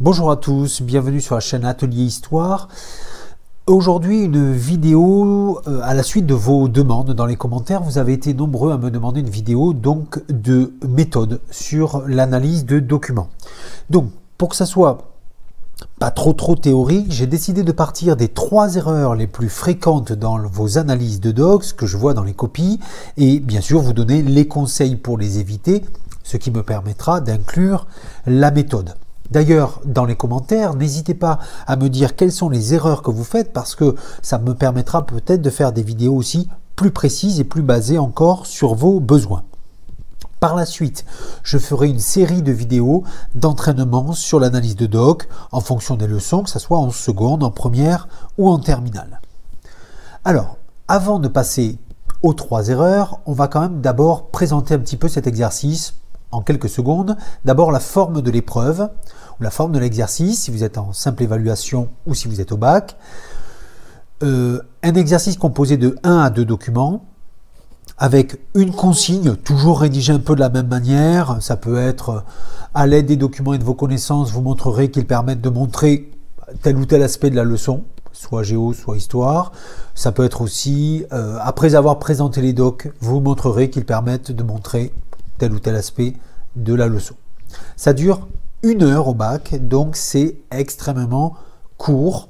Bonjour à tous, bienvenue sur la chaîne Atelier Histoire. Aujourd'hui, une vidéo à la suite de vos demandes dans les commentaires. Vous avez été nombreux à me demander une vidéo donc de méthode sur l'analyse de documents. Donc, pour que ça soit pas trop théorique, j'ai décidé de partir des 3 erreurs les plus fréquentes dans vos analyses de docs que je vois dans les copies et bien sûr vous donner les conseils pour les éviter, ce qui me permettra d'inclure la méthode. D'ailleurs, dans les commentaires, n'hésitez pas à me dire quelles sont les erreurs que vous faites parce que ça me permettra peut-être de faire des vidéos aussi plus précises et plus basées encore sur vos besoins. Par la suite, je ferai une série de vidéos d'entraînement sur l'analyse de doc en fonction des leçons, que ce soit en seconde, en première ou en terminale. Alors, avant de passer aux 3 erreurs, on va quand même d'abord présenter un petit peu cet exercice en quelques secondes. D'abord la forme de l'épreuve ou la forme de l'exercice, si vous êtes en simple évaluation ou si vous êtes au bac. Un exercice composé de 1 à 2 documents avec une consigne, toujours rédigée un peu de la même manière. Ça peut être à l'aide des documents et de vos connaissances, vous montrerez qu'ils permettent de montrer tel ou tel aspect de la leçon, soit géo, soit histoire. Ça peut être aussi, après avoir présenté les docs, vous montrerez qu'ils permettent de montrer tel ou tel aspect de la leçon. Ça dure 1 heure au bac, donc c'est extrêmement court.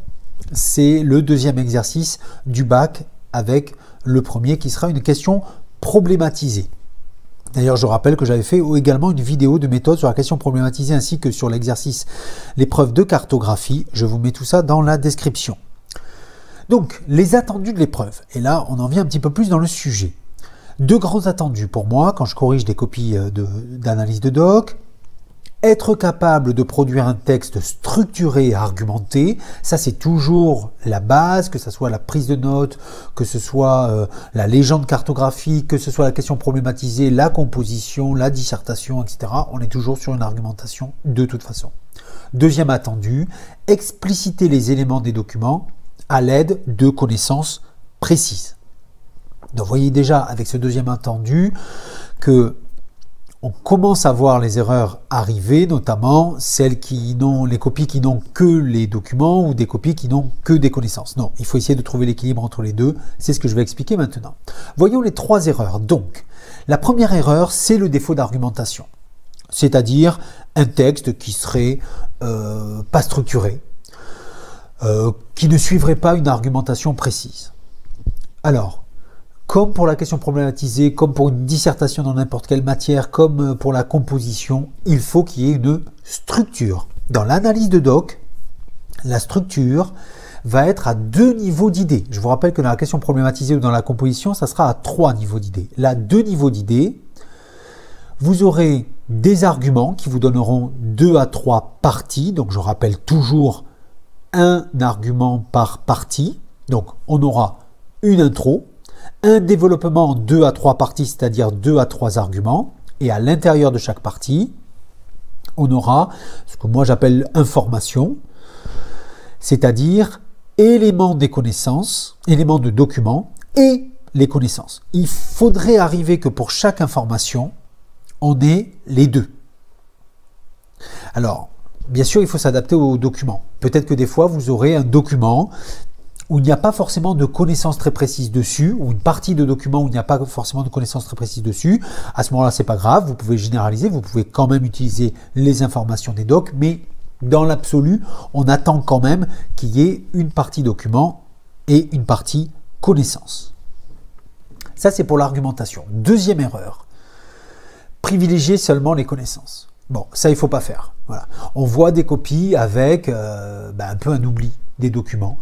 C'est le deuxième exercice du bac avec le premier qui sera une question problématisée. D'ailleurs, je rappelle que j'avais fait également une vidéo de méthode sur la question problématisée ainsi que sur l'exercice, l'épreuve de cartographie. Je vous mets tout ça dans la description. Donc, les attendus de l'épreuve. Et là, on en vient un petit peu plus dans le sujet. 2 grands attendus pour moi quand je corrige des copies d'analyse de doc. Être capable de produire un texte structuré et argumenté, ça c'est toujours la base, que ce soit la prise de notes, que ce soit la légende cartographique, que ce soit la question problématisée, la composition, la dissertation, etc. On est toujours sur une argumentation de toute façon. Deuxième attendu, expliciter les éléments des documents à l'aide de connaissances précises. Donc vous voyez déjà avec ce deuxième attendu que on commence à voir les erreurs arriver, notamment celles qui n'ont les copies qui n'ont que les documents ou des copies qui n'ont que des connaissances. Non, il faut essayer de trouver l'équilibre entre les deux. C'est ce que je vais expliquer maintenant. Voyons les 3 erreurs. Donc, la première erreur, c'est le défaut d'argumentation. C'est-à-dire un texte qui serait pas structuré, qui ne suivrait pas une argumentation précise. Alors, comme pour la question problématisée, comme pour une dissertation dans n'importe quelle matière, comme pour la composition, il faut qu'il y ait une structure. Dans l'analyse de doc, la structure va être à 2 niveaux d'idées. Je vous rappelle que dans la question problématisée ou dans la composition, ça sera à 3 niveaux d'idées. Là, 2 niveaux d'idées, vous aurez des arguments qui vous donneront 2 à 3 parties. Donc, je rappelle toujours un argument par partie. Donc, on aura une intro, un développement en 2 à 3 parties, c'est-à-dire 2 à 3 arguments. Et à l'intérieur de chaque partie, on aura ce que moi j'appelle information, c'est-à-dire éléments des connaissances, éléments de documents et les connaissances. Il faudrait arriver que pour chaque information, on ait les 2. Alors, bien sûr, il faut s'adapter au document. Peut-être que des fois, vous aurez un document où il n'y a pas forcément de connaissances très précises dessus, ou une partie de document où il n'y a pas forcément de connaissances très précises dessus. À ce moment-là, c'est pas grave, vous pouvez généraliser, vous pouvez quand même utiliser les informations des docs, mais dans l'absolu, on attend quand même qu'il y ait une partie document et une partie connaissances. Ça, c'est pour l'argumentation. Deuxième erreur, privilégier seulement les connaissances. Bon, ça, il ne faut pas faire. Voilà. On voit des copies avec un peu un oubli des documents.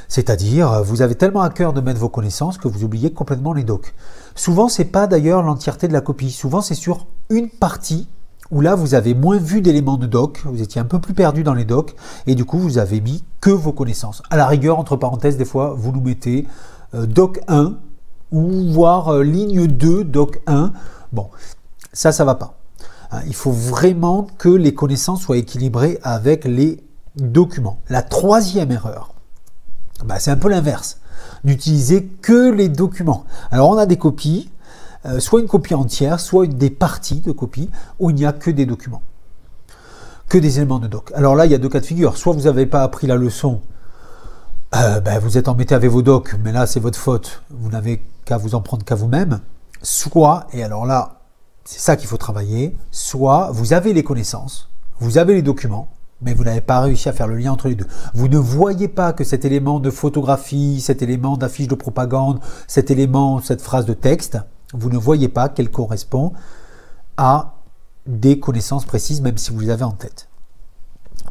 C'est-à-dire, vous avez tellement à cœur de mettre vos connaissances que vous oubliez complètement les docs. Souvent, ce n'est pas d'ailleurs l'entièreté de la copie. Souvent, c'est sur une partie où là, vous avez moins vu d'éléments de doc. Vous étiez un peu plus perdu dans les docs. Et du coup, vous avez mis que vos connaissances. À la rigueur, entre parenthèses, des fois, vous nous mettez doc 1 ou voire ligne 2, doc 1. Bon, ça ne va pas. Il faut vraiment que les connaissances soient équilibrées avec les documents. La 3e erreur, c'est un peu l'inverse, n'utiliser que les documents. Alors on a des copies, soit une copie entière, soit des parties de copies où il n'y a que des documents. que des éléments de doc. Alors là, il y a deux cas de figure. Soit vous n'avez pas appris la leçon, vous êtes embêté avec vos docs, mais là, c'est votre faute. Vous n'avez qu'à vous en prendre qu'à vous-même. Soit, et alors là, c'est ça qu'il faut travailler, soit vous avez les connaissances, vous avez les documents, mais vous n'avez pas réussi à faire le lien entre les deux. Vous ne voyez pas que cet élément de photographie, cet élément d'affiche de propagande, cet élément, cette phrase de texte, vous ne voyez pas qu'elle correspond à des connaissances précises, même si vous les avez en tête.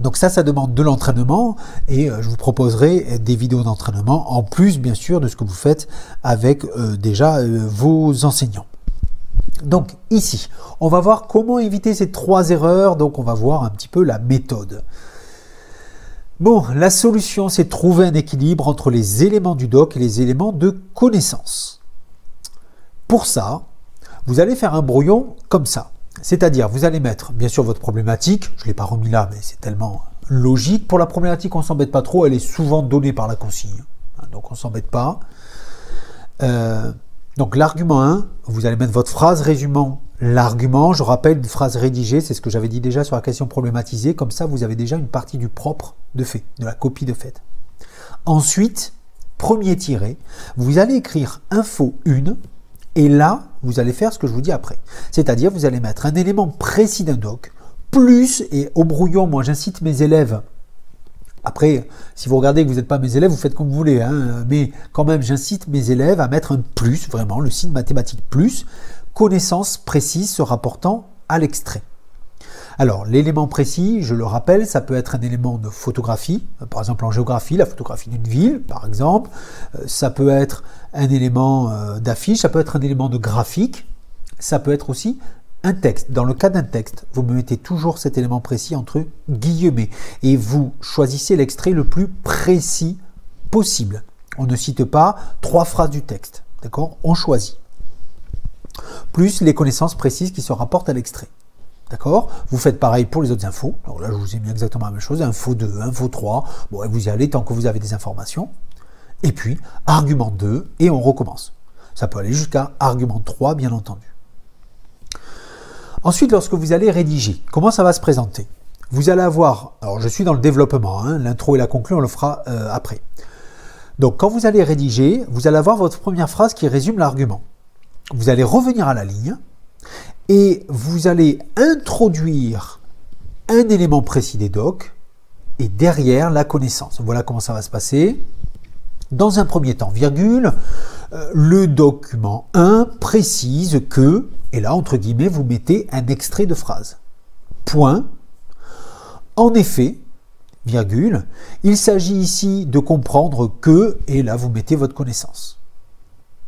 Donc ça demande de l'entraînement et je vous proposerai des vidéos d'entraînement en plus, bien sûr, de ce que vous faites avec déjà vos enseignants. Donc ici, on va voir comment éviter ces 3 erreurs. Donc on va voir un petit peu la méthode. Bon, la solution, c'est de trouver un équilibre entre les éléments du doc et les éléments de connaissance. Pour ça, vous allez faire un brouillon comme ça. C'est-à-dire, vous allez mettre, bien sûr, votre problématique. Je ne l'ai pas remis là, mais c'est tellement logique. Pour la problématique, on ne s'embête pas trop. Elle est souvent donnée par la consigne. Donc, on ne s'embête pas. Donc, l'argument 1, vous allez mettre votre phrase résumant l'argument. Je rappelle, une phrase rédigée, c'est ce que j'avais dit déjà sur la question problématisée. Comme ça, vous avez déjà une partie du propre de fait, de la copie de fait. Ensuite, premier tiré, vous allez écrire info 1. Et là, vous allez faire ce que je vous dis après. C'est-à-dire, vous allez mettre un élément précis d'un doc, plus, et au brouillon, moi j'incite mes élèves, après, si vous regardez que vous n'êtes pas mes élèves, vous faites comme vous voulez, hein, mais quand même, j'incite mes élèves à mettre un plus, vraiment, le signe mathématique plus, connaissance précise se rapportant à l'extrait. Alors, l'élément précis, je le rappelle, ça peut être un élément de photographie, par exemple en géographie, la photographie d'une ville, par exemple. Ça peut être un élément d'affiche, ça peut être un élément de graphique, ça peut être aussi un texte. Dans le cas d'un texte, vous me mettez toujours cet élément précis entre guillemets et vous choisissez l'extrait le plus précis possible. On ne cite pas 3 phrases du texte, d'accord? On choisit. Plus les connaissances précises qui se rapportent à l'extrait. D'accord? Vous faites pareil pour les autres infos. Alors là, je vous ai mis exactement la même chose. Info 2, info 3. Bon, et vous y allez tant que vous avez des informations. Et puis, argument 2, et on recommence. Ça peut aller jusqu'à argument 3, bien entendu. Ensuite, lorsque vous allez rédiger, comment ça va se présenter? Vous allez avoir, alors je suis dans le développement, hein, l'intro et la conclusion, on le fera après. Donc, quand vous allez rédiger, vous allez avoir votre première phrase qui résume l'argument. Vous allez revenir à la ligne, et vous allez introduire un élément précis des docs et derrière la connaissance. Voilà comment ça va se passer. Dans un premier temps, virgule, le document 1 précise que, et là entre guillemets, vous mettez un extrait de phrase. Point. En effet, virgule, il s'agit ici de comprendre que, et là vous mettez votre connaissance.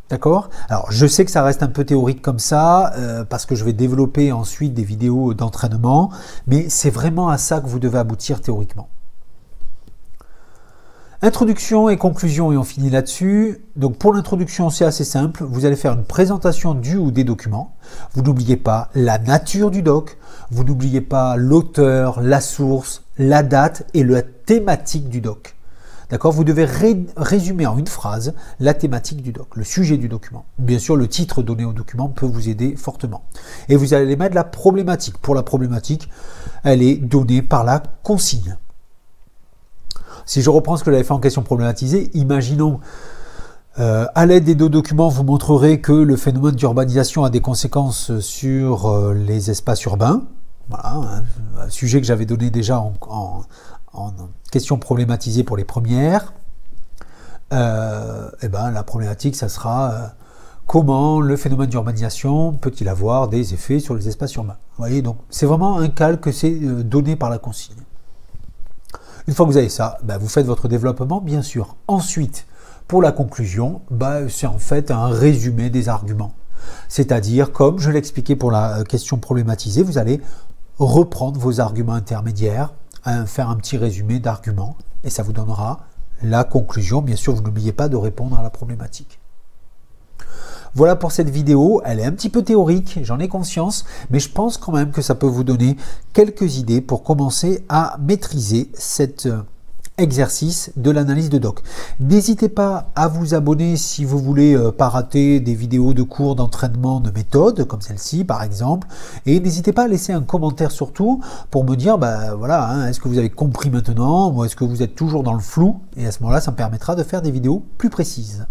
D'accord? Alors, je sais que ça reste un peu théorique comme ça, parce que je vais développer ensuite des vidéos d'entraînement, mais c'est vraiment à ça que vous devez aboutir théoriquement. Introduction et conclusion, et on finit là-dessus. Donc, pour l'introduction, c'est assez simple. Vous allez faire une présentation du ou des documents. Vous n'oubliez pas la nature du doc, vous n'oubliez pas l'auteur, la source, la date et la thématique du doc. D'accord? Vous devez résumer en une phrase la thématique du doc, le sujet du document. Bien sûr, le titre donné au document peut vous aider fortement. Et vous allez mettre la problématique. Pour la problématique, elle est donnée par la consigne. Si je reprends ce que j'avais fait en question problématisée, imaginons, à l'aide des 2 documents, vous montrerez que le phénomène d'urbanisation a des conséquences sur les espaces urbains. Voilà, un sujet que j'avais donné déjà en question problématisée pour les premières, et ben, la problématique, ça sera comment le phénomène d'urbanisation peut-il avoir des effets sur les espaces urbains. Vous voyez, donc c'est vraiment un calque, c'est donné par la consigne. Une fois que vous avez ça, ben, vous faites votre développement, bien sûr. Ensuite, pour la conclusion, ben, c'est en fait un résumé des arguments. C'est-à-dire, comme je l'expliquais pour la question problématisée, vous allez reprendre vos arguments intermédiaires, faire un petit résumé d'arguments et ça vous donnera la conclusion. Bien sûr, vous n'oubliez pas de répondre à la problématique. Voilà pour cette vidéo. Elle est un petit peu théorique, j'en ai conscience, mais je pense quand même que ça peut vous donner quelques idées pour commencer à maîtriser cette exercices de l'analyse de doc. N'hésitez pas à vous abonner si vous voulez pas rater des vidéos de cours d'entraînement de méthode, comme celle-ci par exemple, et n'hésitez pas à laisser un commentaire surtout pour me dire, voilà, hein, est-ce que vous avez compris maintenant, ou est-ce que vous êtes toujours dans le flou, et à ce moment-là, ça me permettra de faire des vidéos plus précises.